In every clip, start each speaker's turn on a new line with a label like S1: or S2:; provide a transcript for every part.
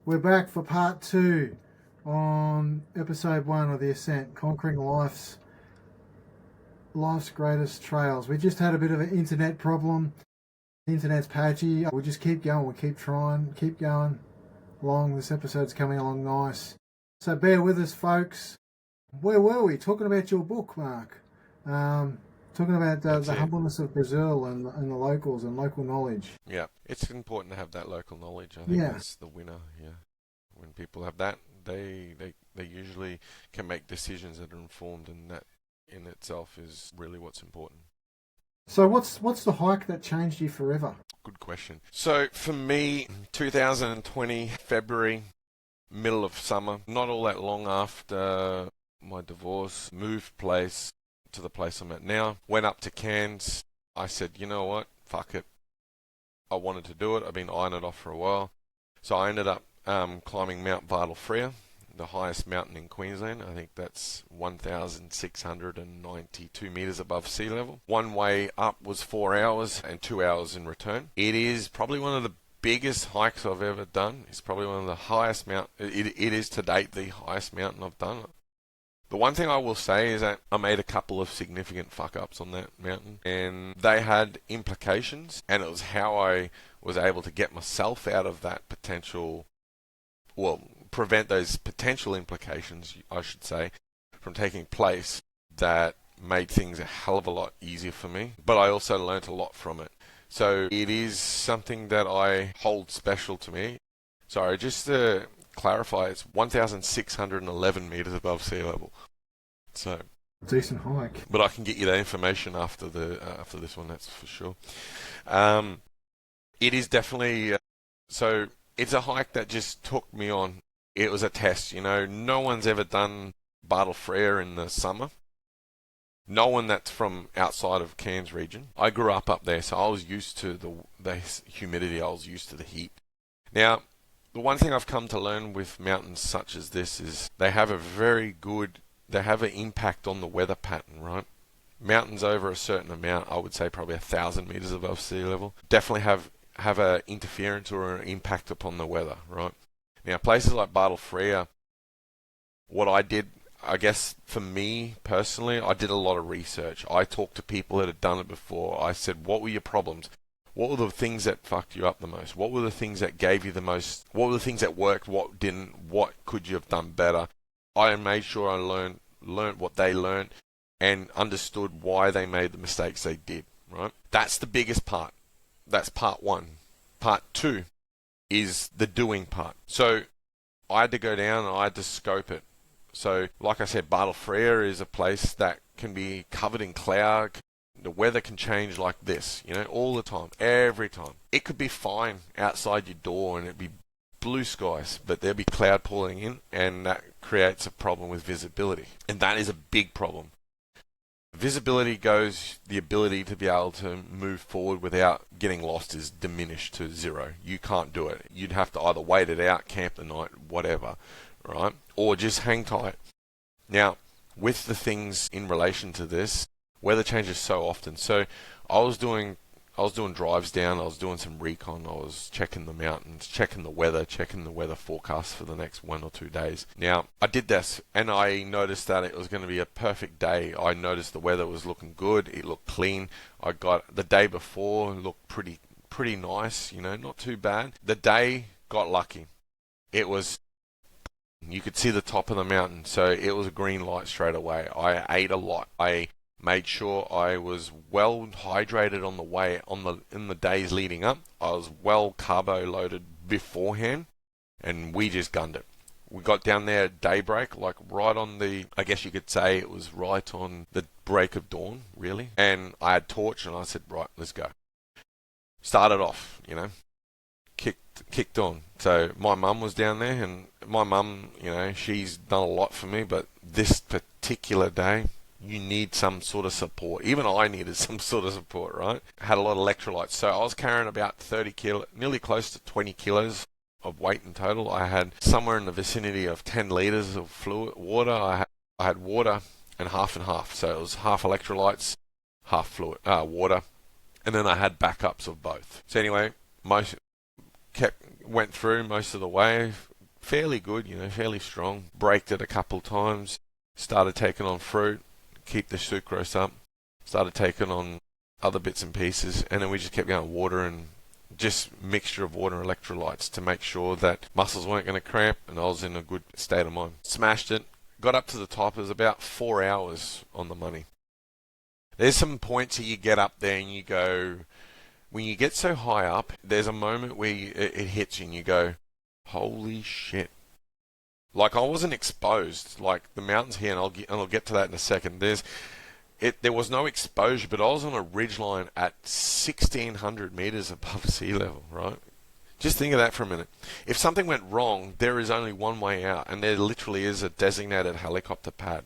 S1: We're back for part 2 on episode 1 of the Ascent, Conquering Life's Greatest Trails. We just had a bit of an internet problem. The internet's patchy. We'll just keep going. We'll keep trying, keep going along. This episode's coming along nice. So bear with us, folks. Where were we? Talking about your book, Mark. Talking about the humbleness of Brazil and the locals and local knowledge.
S2: Yeah, it's important to have that local knowledge. I think that's the winner. Yeah, when people have that, they usually can make decisions that are informed, and that in itself is really what's important.
S1: So what's the hike that changed you forever?
S2: Good question. So for me, 2020 February, middle of summer, not all that long after my divorce, moved place to the place I'm at now, went up to Cairns. I said, you know what, fuck it, I wanted to do it. I've been eyeing it off for a while, so I ended up climbing Mount Bartle Frere, the highest mountain in Queensland. I think that's 1,692 meters above sea level. One way up was 4 hours and 2 hours in return. It is probably one of the biggest hikes I've ever done. It's probably one of the highest it is to date the highest mountain I've done. The one thing I will say is that I made a couple of significant fuck-ups on that mountain, and they had implications, and it was how I was able to get myself out of that potential, prevent those potential implications, I should say, from taking place, that made things a hell of a lot easier for me. But I also learnt a lot from it. So it is something that I hold special to me. Sorry, just to clarify, it's 1,611 meters above sea level. So
S1: decent hike.
S2: But I can get you that information after this one, that's for sure. It is definitely so it's a hike that just took me on. It was a test, no one's ever done Bartle Frere in the summer. No one that's from outside of Cairns region. I grew up there, so I was used to the humidity, I was used to the heat. Now, the one thing I've come to learn with mountains such as this is they have an impact on the weather pattern, right? Mountains over a certain amount, I would say probably 1,000 meters above sea level, definitely have an interference or an impact upon the weather, right? Now, places like Bartle Frere, what I did, I guess for me personally, I did a lot of research. I talked to people that had done it before. I said, what were your problems? What were the things that fucked you up the most? What were the things that gave you the most? What were the things that worked? What didn't? What could you have done better? I made sure I learned what they learned and understood why they made the mistakes they did, right? That's the biggest part. That's part 1. Part 2 is the doing part. So I had to go down and I had to scope it. So like I said, Bartle Frere is a place that can be covered in cloud. The weather can change like this, all the time, every time. It could be fine outside your door and it'd be blue skies, but there'll be cloud pulling in, and that creates a problem with visibility. And that is a big problem. Visibility goes, the ability to be able to move forward without getting lost is diminished to zero. You can't do it. You'd have to either wait it out, camp the night, whatever, right? Or just hang tight. Now, with the things in relation to this, weather changes so often. So I was doing drives down, I was doing some recon, I was checking the mountains, checking the weather forecast for the next 1 or 2 days. Now, I did this and I noticed that it was going to be a perfect day. I noticed the weather was looking good, it looked clean. I got the day before, it looked pretty nice, not too bad. The day got lucky. You could see the top of the mountain, so it was a green light straight away. I ate a lot. I made sure I was well hydrated in the days leading up. I was well carbo loaded beforehand, and we just gunned it. We got down there at daybreak, like right on I guess you could say it was right on the break of dawn, really. And I had torch, and I said, right, let's go. Started off, kicked on. So my mum was down there, and my mum, she's done a lot for me, but this particular day, you need some sort of support. Even I needed some sort of support, right? I had a lot of electrolytes. So I was carrying about 30 kilos, nearly close to 20 kilos of weight in total. I had somewhere in the vicinity of 10 liters of water. I had water and half. So it was half electrolytes, half water. And then I had backups of both. So anyway, went through most of the way, fairly good, fairly strong. Braked it a couple times, started taking on fruit, keep the sucrose up, started taking on other bits and pieces, and then we just kept going water and just mixture of water and electrolytes to make sure that muscles weren't going to cramp and I was in a good state of mind. Smashed it, got up to the top. It was about 4 hours on the money. There's some points that you get up there and you go, when you get so high up, there's a moment where it hits you and you go, holy shit. Like, I wasn't exposed. Like, the mountains here, and I'll get to that in a second. There was no exposure, but I was on a ridgeline at 1,600 meters above sea level, right? Just think of that for a minute. If something went wrong, there is only one way out, and there literally is a designated helicopter pad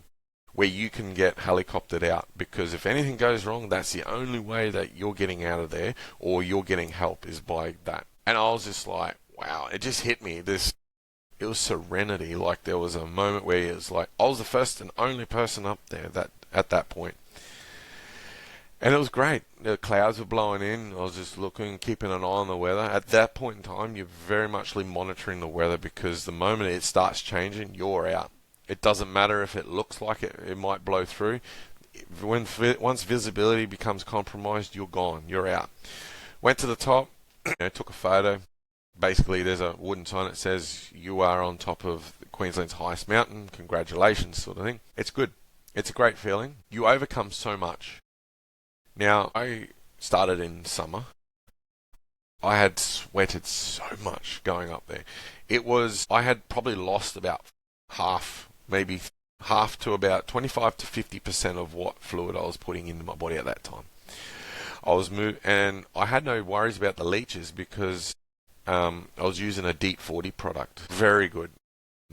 S2: where you can get helicoptered out, because if anything goes wrong, that's the only way that you're getting out of there or you're getting help is by that. And I was just like, wow, it just hit me. It was serenity. Like, there was a moment where it was like, I was the first and only person up there at that point. And it was great. The clouds were blowing in. I was just looking, keeping an eye on the weather. At that point in time, you're very much monitoring the weather, because the moment it starts changing, you're out. It doesn't matter if it looks like it might blow through. Once visibility becomes compromised, you're gone. You're out. Went to the top, took a photo. Basically, there's a wooden sign that says, you are on top of Queensland's highest mountain. Congratulations, sort of thing. It's good. It's a great feeling. You overcome so much. Now, I started in summer. I had sweated so much going up there. I had probably lost about maybe half to about 25 to 50% of what fluid I was putting into my body at that time. And I had no worries about the leeches, because I was using a Deep 40 product. Very good.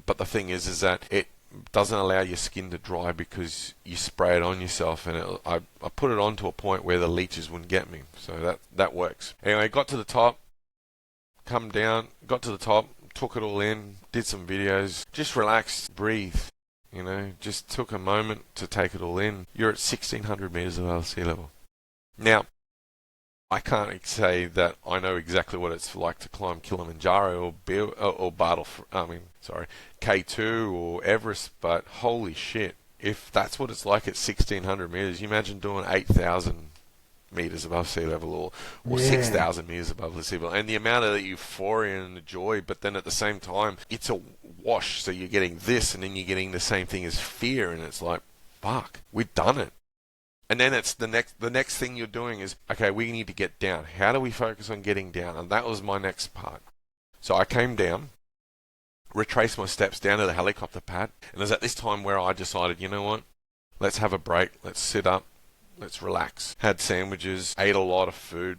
S2: But the thing is that it doesn't allow your skin to dry, because you spray it on yourself, and I put it on to a point where the leeches wouldn't get me. So that works. Anyway, got to the top, come down, got to the top, took it all in, did some videos, just relaxed, breathe, just took a moment to take it all in. You're at 1,600 meters above sea level. Now, I can't say that I know exactly what it's like to climb Kilimanjaro or K2 or Everest, but holy shit, if that's what it's like at 1,600 meters, you imagine doing 8,000 meters above sea level or 6,000 meters above the sea level, and the amount of the euphoria and the joy. But then at the same time, it's a wash, so you're getting this, and then you're getting the same thing as fear, and it's like, fuck, we've done it. And then it's the next thing you're doing is, okay, we need to get down. How do we focus on getting down? And that was my next part. So I came down, retraced my steps down to the helicopter pad, and it was at this time where I decided, you know what, let's have a break, let's sit up, let's relax. Had sandwiches, ate a lot of food,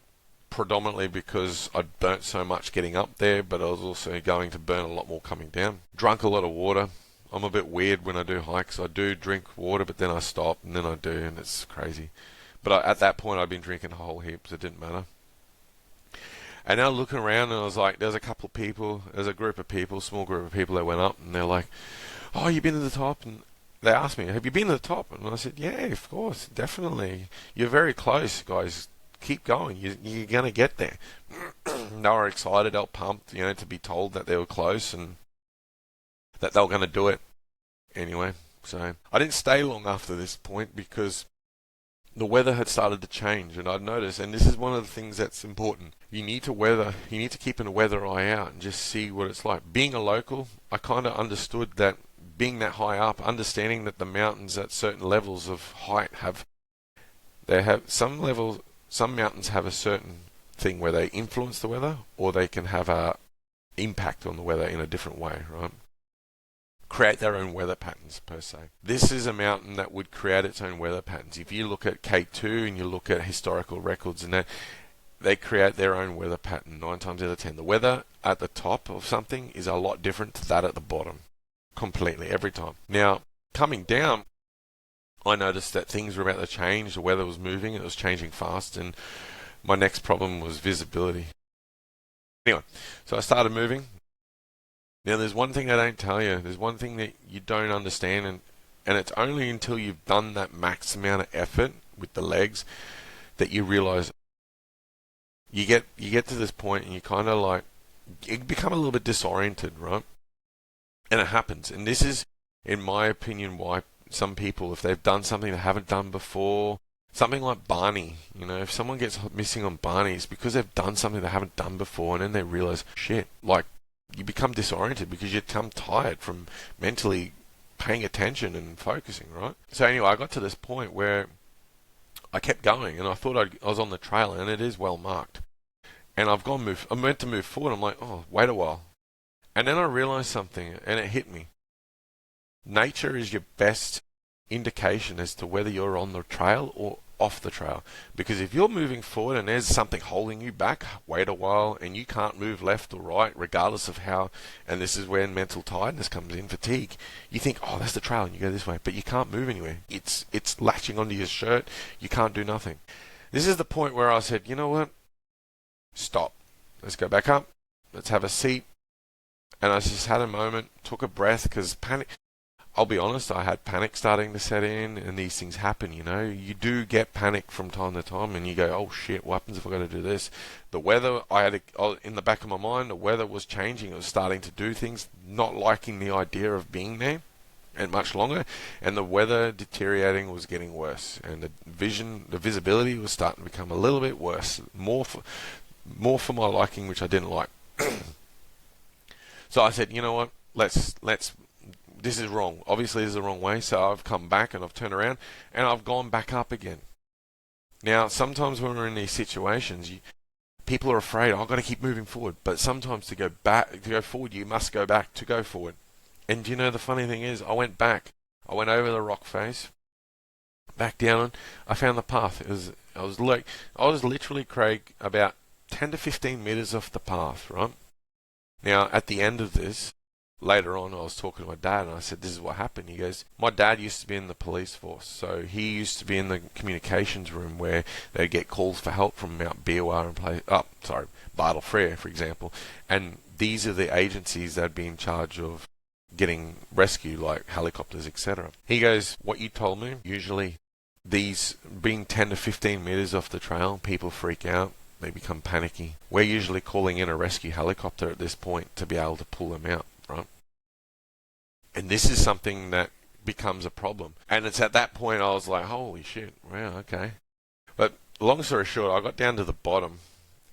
S2: predominantly because I'd burnt so much getting up there, but I was also going to burn a lot more coming down. Drunk a lot of water. I'm a bit weird when I do hikes. I do drink water, but then I stop, and then I do, and it's crazy. But at that point, I'd been drinking a whole heap, so it didn't matter. And now looking around, and I was like, there's a group of people, small group of people that went up, and they're like, oh, you been to the top? And they asked me, have you been to the top? And I said, yeah, of course, definitely. You're very close, guys. Keep going. You're going to get there. They were excited, they were pumped, to be told that they were close and that they were going to do it. Anyway, so I didn't stay long after this point, because the weather had started to change, and I'd noticed, and this is one of the things that's important, you need to keep a weather eye out and just see what it's like. Being a local, I kind of understood that being that high up, understanding that the mountains at certain levels of height some mountains have a certain thing where they influence the weather, or they can have a impact on the weather in a different way, right? Create their own weather patterns, per se. This is a mountain that would create its own weather patterns. If you look at K2 and you look at historical records and that, they create their own weather pattern 9 times out of 10. The weather at the top of something is a lot different to that at the bottom. Completely, every time. Now, coming down, I noticed that things were about to change. The weather was moving, it was changing fast, and my next problem was visibility. Anyway, so I started moving. Now, there's one thing I don't tell you. There's one thing that you don't understand, and it's only until you've done that max amount of effort with the legs that you realize you get to this point and you kind of like, you become a little bit disoriented, right? And it happens. And this is, in my opinion, why some people, if they've done something they haven't done before, something like Barney, if someone gets missing on Barney, it's because they've done something they haven't done before, and then they realize, shit, like, you become disoriented because you become tired from mentally paying attention and focusing, right? So anyway, I got to this point where I kept going, and I thought I was on the trail, and it is well marked. And I'm meant to move forward. I'm like, oh, wait a while. And then I realized something, and it hit me. Nature is your best indication as to whether you're on the trail or off the trail. Because if you're moving forward and there's something holding you back, wait a while, and you can't move left or right, regardless of how, and this is when mental tiredness comes in, fatigue. You think, oh, that's the trail, and you go this way, but you can't move anywhere. It's latching onto your shirt. You can't do nothing. This is the point where I said, you know what? Stop. Let's go back up. Let's have a seat. And I just had a moment, took a breath, because panic, I'll be honest, I had panic starting to set in, and these things happen, You do get panic from time to time, and you go, oh shit, what happens if I got to do this? The weather, in the back of my mind, the weather was changing. It was starting to do things, not liking the idea of being there, and much longer, and the weather deteriorating was getting worse, and the visibility was starting to become a little bit worse, more for my liking, which I didn't like. So I said, you know what, let's this is wrong. Obviously, this is the wrong way. So I've come back and I've turned around and I've gone back up again. Now, sometimes when we're in these situations, people are afraid, I've got to keep moving forward. But sometimes to go forward, you must go back to go forward. And the funny thing is, I went back. I went over the rock face, back down. I found the path. I was literally, Craig, about 10 to 15 meters off the path, right? Now, at the end of this, later on, I was talking to my dad, and I said, this is what happened. He goes, my dad used to be in the police force, so he used to be in the communications room where they'd get calls for help from Mount Bartle Frere, for example. And these are the agencies that'd be in charge of getting rescue, like helicopters, etc. He goes, what you told me, usually these being 10 to 15 meters off the trail, people freak out. They become panicky. We're usually calling in a rescue helicopter at this point to be able to pull them out, right? And this is something that becomes a problem. And it's at that point I was like, holy shit, wow, okay. But long story short, I got down to the bottom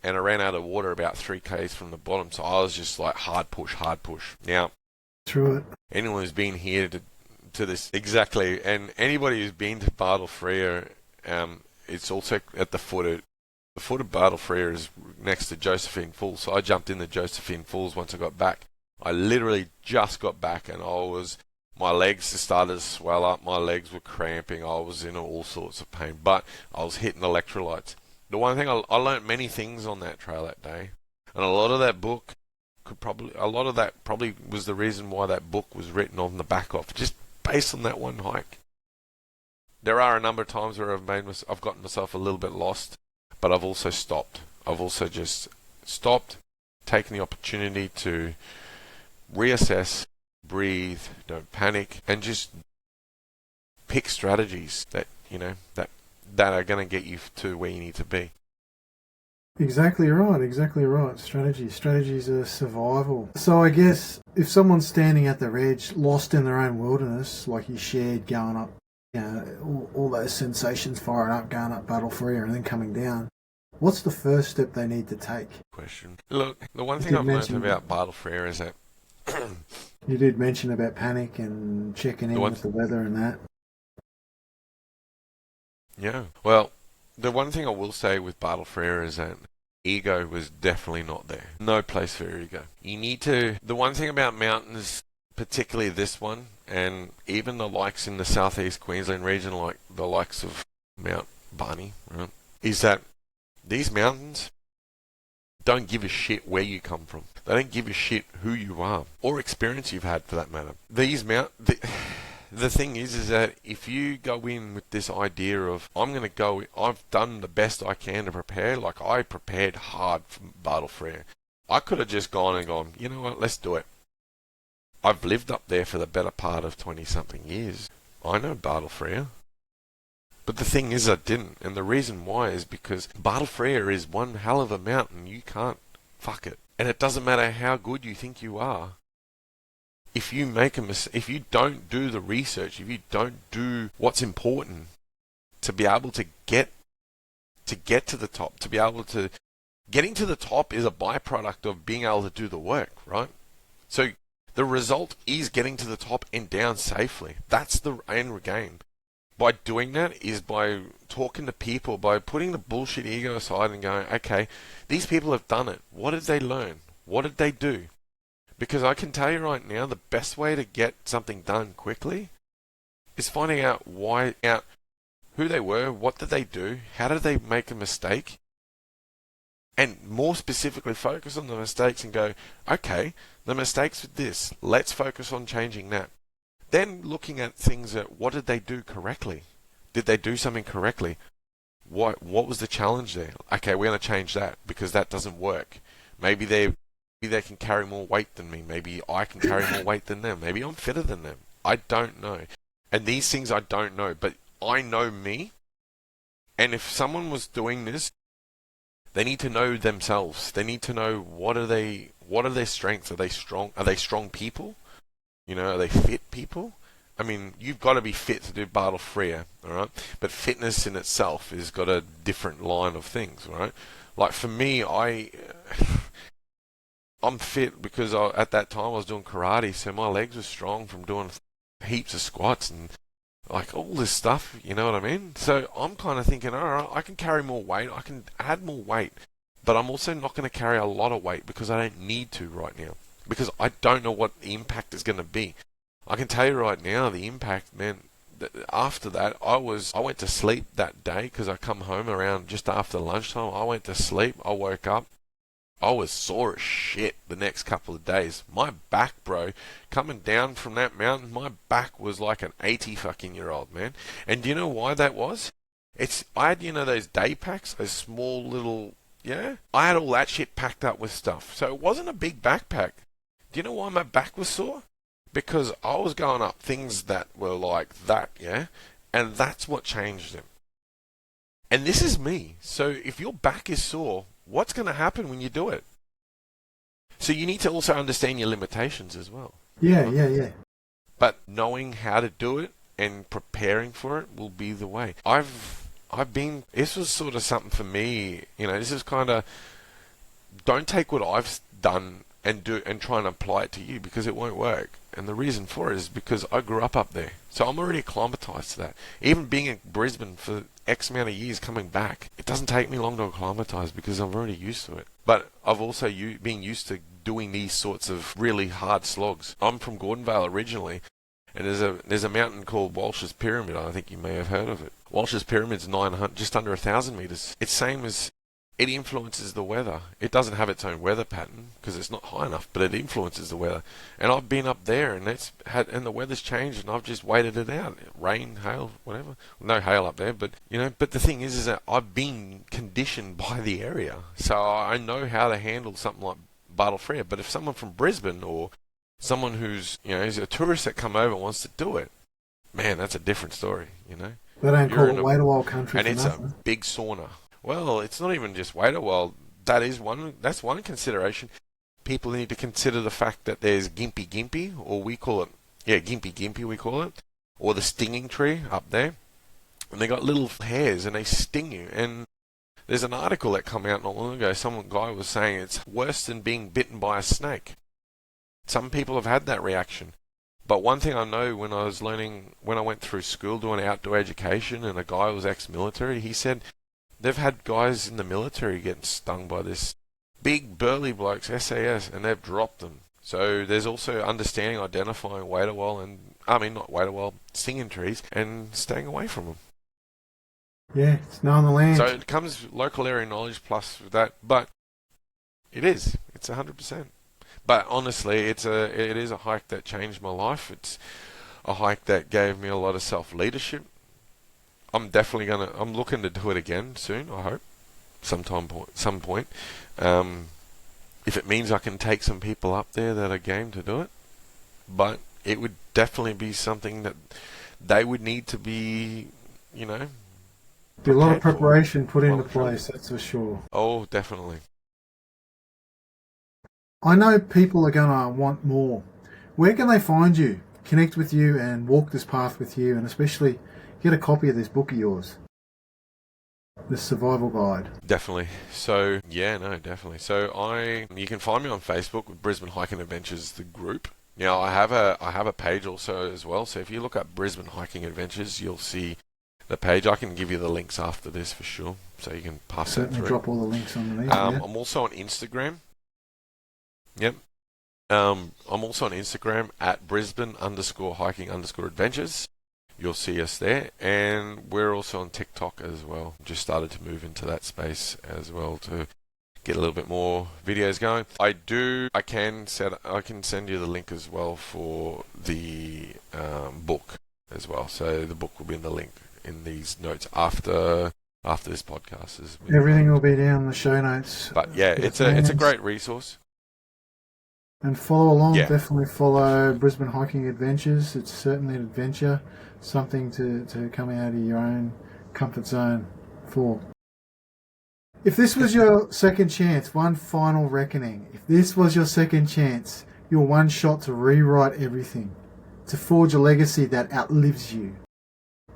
S2: and I ran out of water about 3 k's from the bottom. So I was just like, hard push. Now,
S1: through it.
S2: Anyone who's been here to this, exactly, and anybody who's been to Bartle Frere, it's also at the foot of Bartle Frere is next to Josephine Falls. So I jumped in the Josephine Falls once I got back. I literally just got back and my legs started to swell up. My legs were cramping. I was in all sorts of pain, but I was hitting electrolytes. The one thing I learned many things on that trail that day, and a lot of that probably was the reason why that book was written on the back of, just based on that one hike. There are a number of times where I've gotten myself a little bit lost. But I've also stopped. I've also just stopped, taken the opportunity to reassess, breathe, don't panic, and just pick strategies that are going to get you to where you need to be.
S1: Exactly right. Strategies are survival. So I guess if someone's standing at their edge, lost in their own wilderness, like you shared, going up, all those sensations firing up, going up Bartle Frere and then coming down, what's the first step they need to take?
S2: Question. Look, the one thing I've learned about Bartle Frere is that
S1: you did mention about panic and checking in with the weather and that.
S2: Yeah. Well, the one thing I will say with Bartle Frere is that ego was definitely not there. No place for ego. The one thing about mountains, particularly this one, and even the likes in the southeast Queensland region, like the likes of Mount Barney, right, is that these mountains don't give a shit where you come from. They don't give a shit who you are or experience you've had, for that matter. The thing is that if you go in with this idea of, I've done the best I can to prepare, like I prepared hard for Bartle Frere. I could have just gone and gone, you know what, let's do it. I've lived up there for the better part of 20-something years. I know Bartle Frere. But the thing is, I didn't. And the reason why is because Bartle Frere is one hell of a mountain. You can't fuck it. And it doesn't matter how good you think you are. if you if you don't do the research, if you don't do what's important to be able to get to the top, to be able to getting to the top is a byproduct of being able to do the work, right? So the result is getting to the top and down safely. That's the end game. By doing that is by talking to people, by putting the bullshit ego aside and going, okay, these people have done it. What did they learn? What did they do? Because I can tell you right now, the best way to get something done quickly is finding out who they were, what did they do, how did they make a mistake, and more specifically focus on the mistakes and go, okay, the mistakes with this, let's focus on changing that. Then looking at things at what did they do correctly? Did they do something correctly? What was the challenge there? Okay, we're going to change that because that doesn't work. Maybe they can carry more weight than me. Maybe I can carry more weight than them. Maybe I'm fitter than them. I don't know. And these things I don't know, but I know me. And if someone was doing this, they need to know themselves. They need to know what are their strengths? Are they strong? Are they strong people? You know, are they fit people? I mean, you've got to be fit to do Bartle Frere, all right? But fitness in itself has got a different line of things, right? Like for me, I'm fit because at that time I was doing karate, so my legs were strong from doing heaps of squats and like all this stuff, you know what I mean? So I'm kind of thinking, all right, I can carry more weight, I can add more weight, but I'm also not going to carry a lot of weight because I don't need to right now. Because I don't know what the impact is going to be. I can tell you right now, the impact, man, after that, I went to sleep that day because I come home around just after lunchtime. I went to sleep, I woke up, I was sore as shit the next couple of days. My back, bro, coming down from that mountain, my back was like an 80-fucking-year-old, man. And do you know why that was? I had, those day packs, those small little, I had all that shit packed up with stuff. So it wasn't a big backpack. Do you know why my back was sore? Because I was going up things that were like that, and that's what changed them. And this is me. So if your back is sore, what's going to happen when you do it? So you need to also understand your limitations as well.
S1: Yeah.
S2: But knowing how to do it and preparing for it will be the way. This was sort of something for me, this is kind of, don't take what I've done and try and apply it to you because it won't work. And the reason for it is because I grew up there. So I'm already acclimatized to that. Even being in Brisbane for X amount of years coming back, it doesn't take me long to acclimatize because I'm already used to it. But I've also been used to doing these sorts of really hard slogs. I'm from Gordonvale originally, and there's a mountain called Walsh's Pyramid. I think you may have heard of it. Walsh's Pyramid's 900, just under 1,000 meters. It's same as it influences the weather. It doesn't have its own weather pattern because it's not high enough, but it influences the weather. And I've been up there, and the weather's changed, and I've just waited it out. Rain, hail, whatever. No hail up there, but But the thing is that I've been conditioned by the area, so I know how to handle something like Bartle Frere. But if someone from Brisbane or someone who's is a tourist that come over and wants to do it, man, that's a different story.
S1: They don't call it wait a while country,
S2: and
S1: for
S2: it's
S1: nothing.
S2: a big sauna. Well, it's not even just wait a while. That's one consideration. People need to consider the fact that there's gimpy, or we call it, gimpy we call it, or the stinging tree up there. And they got little hairs and they sting you. And there's an article that came out not long ago. Some guy was saying it's worse than being bitten by a snake. Some people have had that reaction. But one thing I know when I went through school doing outdoor education, and a guy was ex-military, he said they've had guys in the military getting stung by this big burly blokes, SAS, and they've dropped them. So there's also understanding, identifying stinging trees and staying away from them.
S1: Yeah, it's knowing the land.
S2: So it comes local area knowledge plus that, but it's 100%. But honestly, it is a hike that changed my life. It's a hike that gave me a lot of self-leadership. I'm looking to do it again soon, I hope. Some point. If it means I can take some people up there that are game to do it. But it would definitely be something that they would need to be,
S1: Be a lot of preparation put into place, that's for sure.
S2: Oh, definitely.
S1: I know people are going to want more. Where can they find you, connect with you, and walk this path with you, and especially get a copy of this book of yours, this survival guide?
S2: Definitely. So, definitely. So you can find me on Facebook with Brisbane Hiking Adventures, the group. Now, I have a page also as well. So if you look up Brisbane Hiking Adventures, you'll see the page. I can give you the links after this for sure, so you can pass that
S1: Certainly
S2: through.
S1: drop all the links underneath.
S2: I'm also on Instagram. Yep. I'm also on Instagram at Brisbane_hiking_adventures. You'll see us there, and we're also on TikTok as well. Just started to move into that space as well to get a little bit more videos going. I can send you the link as well for the book as well. So the book will be in the link in these notes after this podcast.
S1: Everything will be down in the show notes.
S2: But yeah, it's a great resource.
S1: And follow along.
S2: Yeah.
S1: Definitely follow Brisbane Hiking Adventures. It's certainly an adventure, something to come out of your own comfort zone for. If this was your second chance, one final reckoning, if this was your second chance, your one shot to rewrite everything, to forge a legacy that outlives you,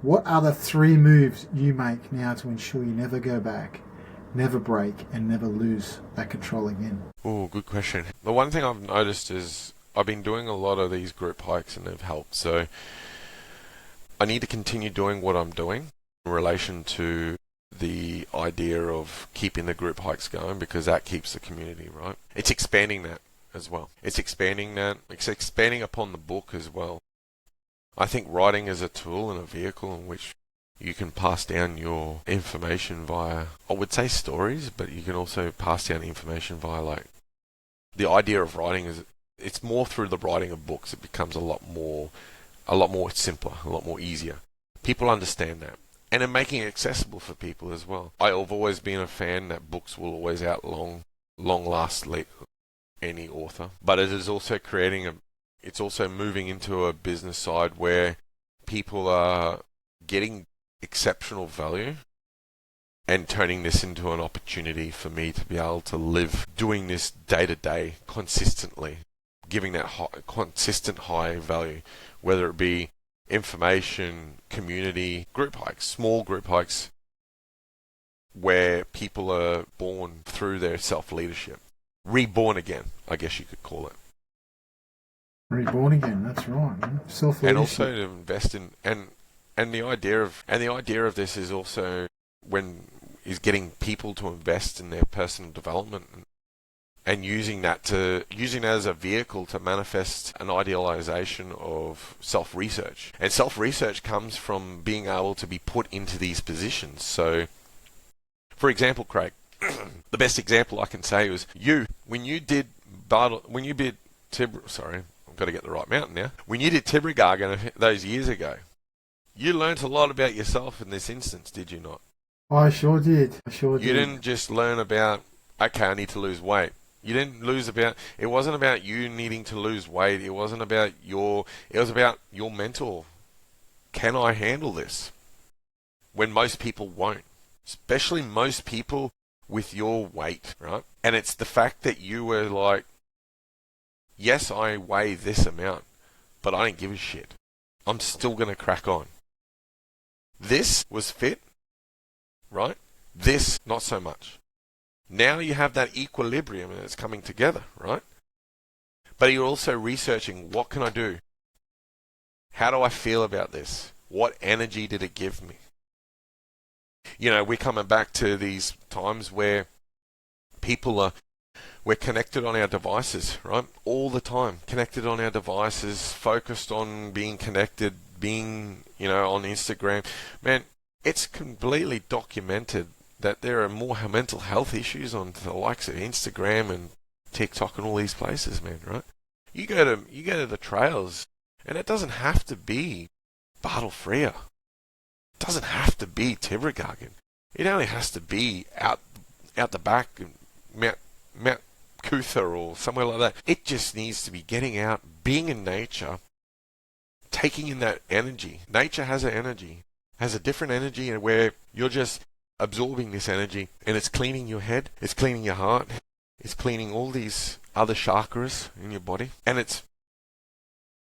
S1: what are the 3 moves you make now to ensure you never go back, never break, and never lose that control again?
S2: Oh, good question. The one thing I've noticed is I've been doing a lot of these group hikes and they've helped. So I need to continue doing what I'm doing in relation to the idea of keeping the group hikes going, because that keeps the community, right? It's expanding that as well. It's expanding upon the book as well. I think writing is a tool and a vehicle in which you can pass down your information via, I would say, stories, but you can also pass down information via, like, the idea of writing is, it's more through the writing of books. It becomes a lot more simpler, a lot more easier. People understand that. And in making it accessible for people as well. I have always been a fan that books will always long last any author. But it is also it's also moving into a business side where people are getting exceptional value and turning this into an opportunity for me to be able to live doing this day to day consistently, giving that consistent high value, whether it be information, community, group hikes, small group hikes, where people are born through their self-leadership. Reborn again, I guess you could call it.
S1: Reborn again, that's right. Self-leadership.
S2: And also to invest in, and the idea of this is also getting people to invest in their personal development and using that as a vehicle to manifest an idealization of self-research. And self-research comes from being able to be put into these positions. So, for example, Craig, the best example I can say was when you did Tibrigaga those years ago, you learnt a lot about yourself in this instance, did you not?
S1: I sure did. You
S2: didn't just learn about, okay, I need to lose weight. You didn't it wasn't about you needing to lose weight. It was about your mental. Can I handle this? When most people won't. Especially most people with your weight, right? And it's the fact that you were like, yes, I weigh this amount, but I don't give a shit. I'm still going to crack on. This was fit, right? This, not so much. Now you have that equilibrium and it's coming together, right? But you're also researching, what can I do? How do I feel about this? What energy did it give me? We're coming back to these times where we're connected on our devices, right? All the time. Connected on our devices, focused on being connected, being, on Instagram. Man, it's completely documented that there are more mental health issues on the likes of Instagram and TikTok and all these places, man, right? You go to the trails, and it doesn't have to be Bartle Frere. It doesn't have to be Tibrigaga. It only has to be out the back in Mount Cootha or somewhere like that. It just needs to be getting out, being in nature, taking in that energy. Nature has an energy, has a different energy, and where you're just absorbing this energy, and it's cleaning your head, it's cleaning your heart, it's cleaning all these other chakras in your body, and it's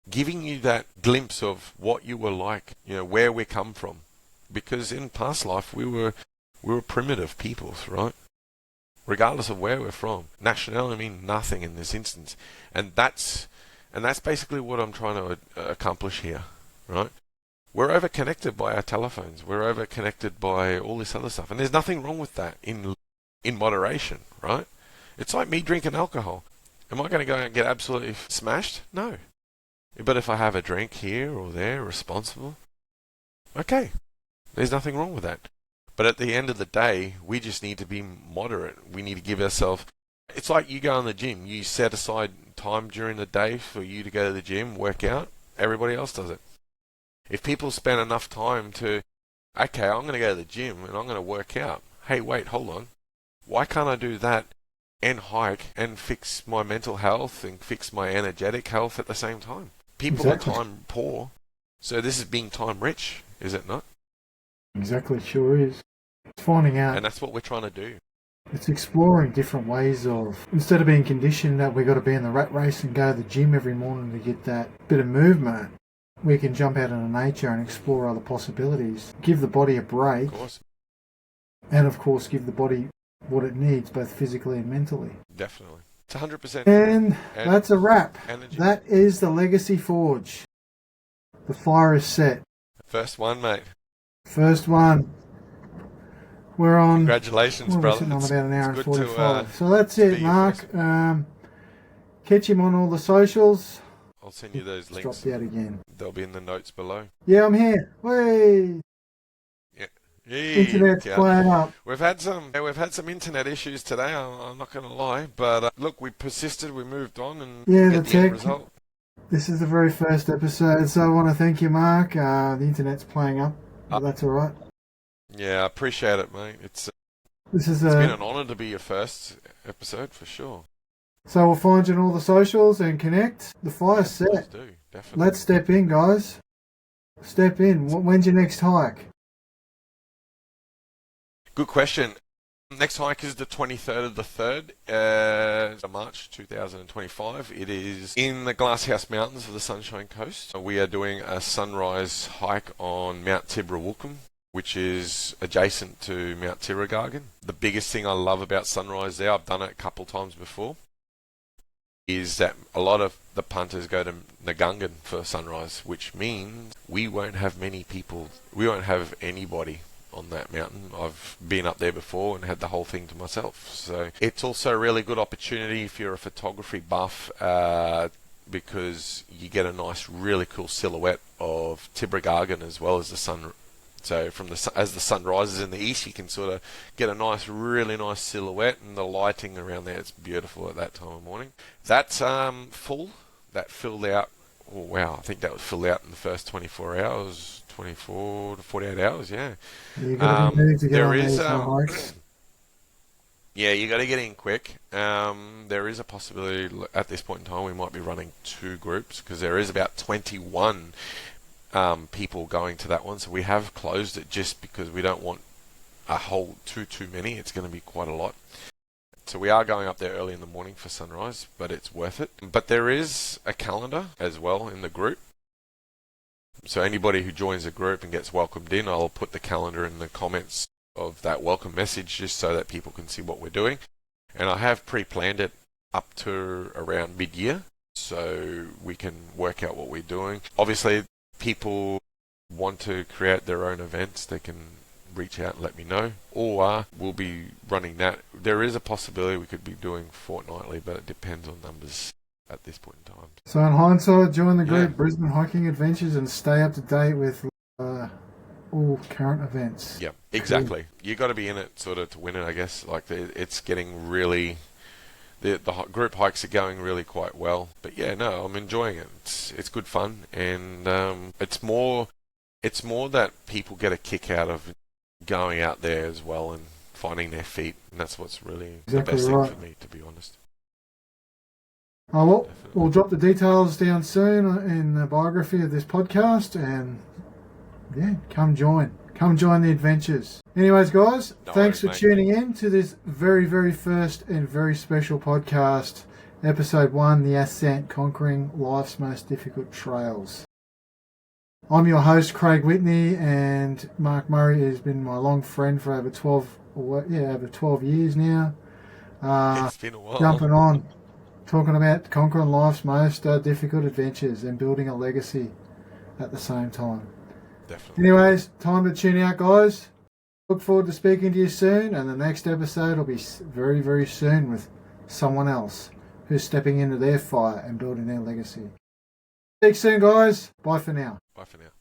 S2: giving you that glimpse of what you were like, where we come from. Because in past life, we were primitive peoples, right? Regardless of where we're from. Nationality mean nothing in this instance. And that's basically what I'm trying to accomplish here, right? We're over-connected by our telephones. We're over-connected by all this other stuff. And there's nothing wrong with that in moderation, right? It's like me drinking alcohol. Am I going to go and get absolutely smashed? No. But if I have a drink here or there, responsible, okay. There's nothing wrong with that. But at the end of the day, we just need to be moderate. We need to give ourselves... It's like you go in the gym. You set aside time during the day for you to go to the gym, work out. Everybody else does it. If people spend enough time to, okay, I'm going to go to the gym and I'm going to work out. Hey, wait, hold on. Why can't I do that and hike and fix my mental health and fix my energetic health at the same time? People
S1: Exactly.
S2: are time poor. So this is being time rich, is it not?
S1: Exactly, sure is. It's finding out.
S2: And that's what we're trying to do.
S1: It's exploring different ways of, instead of being conditioned that we've got to be in the rat race and go to the gym every morning to get that bit of movement, we can jump out into nature and explore other possibilities. Give the body a break.
S2: Of course.
S1: And of course give the body what it needs, both physically and mentally.
S2: Definitely. It's 100%.
S1: And that's a wrap.
S2: Energy.
S1: That is the Legacy Forge. The fire is set.
S2: First one, mate.
S1: First one. We're on...
S2: Congratulations,
S1: we're
S2: brother.
S1: sitting on about an hour and
S2: good
S1: 45. So that's it, Mark. Catch him on all the socials.
S2: I'll send you those links.
S1: Dropped out again.
S2: They'll be in the notes below.
S1: Yeah, I'm here. Hey. Internet's playing up.
S2: We've had some internet issues today. I'm not going to lie, but look, we persisted, we moved on, and
S1: the
S2: the end
S1: tech.
S2: result.
S1: This is the very first episode, so I want to thank you, Mark. The internet's playing up, but that's all right.
S2: Yeah, I appreciate it, mate. It's
S1: It's
S2: been an honour to be your first episode for sure.
S1: So we'll find you on all the socials and connect. The fire's set.
S2: Let's do, definitely.
S1: Let's step in, guys. Step in. When's your next hike?
S2: Good question. Next hike is the 23rd of the 3rd, March 2025. It is in the Glasshouse Mountains of the Sunshine Coast. We are doing a sunrise hike on Mount Tibrawulkum, which is adjacent to Mount Tirragargan. The biggest thing I love about sunrise there, I've done it a couple times before, is that a lot of the punters go to Nagungan for sunrise, which means we won't have many people, we won't have anybody on that mountain. I've been up there before and had the whole thing to myself. So it's also a really good opportunity if you're a photography buff, because you get a nice, really cool silhouette of Tibrawulkum as well as the sun. So as the sun rises in the east, you can sort of get a nice, really nice silhouette, and the lighting around there, it's beautiful at that time of morning. That's full. That filled out. Oh wow, I think that was filled out in the first 24 hours. 24 to 48 hours, yeah.
S1: You got to be moved to get on these hikes.
S2: Yeah, you got to get in quick. There is a possibility at this point in time we might be running 2 groups, because there is about 21 people going to that one. So we have closed it just because we don't want a whole too many. It's going to be quite a lot. So we are going up there early in the morning for sunrise, but it's worth it. But there is a calendar as well in the group. So anybody who joins the group and gets welcomed in, I'll put the calendar in the comments of that welcome message just so that people can see what we're doing. And I have pre-planned it up to around mid-year, so we can work out what we're doing. Obviously, people want to create their own events, they can reach out and let me know, or we'll be running that. There is a possibility we could be doing fortnightly, but it depends on numbers at this point in time.
S1: So in hindsight, join the group, Brisbane Hiking Adventures, and stay up to date with all current events.
S2: Yeah, exactly. You got to be in it sort of to win it, I guess. Like it's getting really, the group hikes are going really quite well. But yeah, no, I'm enjoying it. It's good fun, and it's more that people get a kick out of going out there as well and finding their feet, and that's what's really the best thing for me, to be honest.
S1: Oh, well, we'll drop the details down soon in the biography of this podcast, and yeah, come join the adventures. Anyways, guys, thanks for tuning in to this very, very first and very special podcast. Episode 1, The Ascent, Conquering Life's Most Difficult Trails. I'm your host, Craig Whitney, and Mark Murray has been my long friend for over 12 years now.
S2: It's been a while.
S1: Jumping on, talking about conquering life's most difficult adventures and building a legacy at the same time.
S2: Definitely.
S1: Anyways, time to tune out, guys. Look forward to speaking to you soon, and the next episode will be very, very soon with someone else who's stepping into their fire and building their legacy. Speak soon, guys. Bye for now.
S2: Bye for now.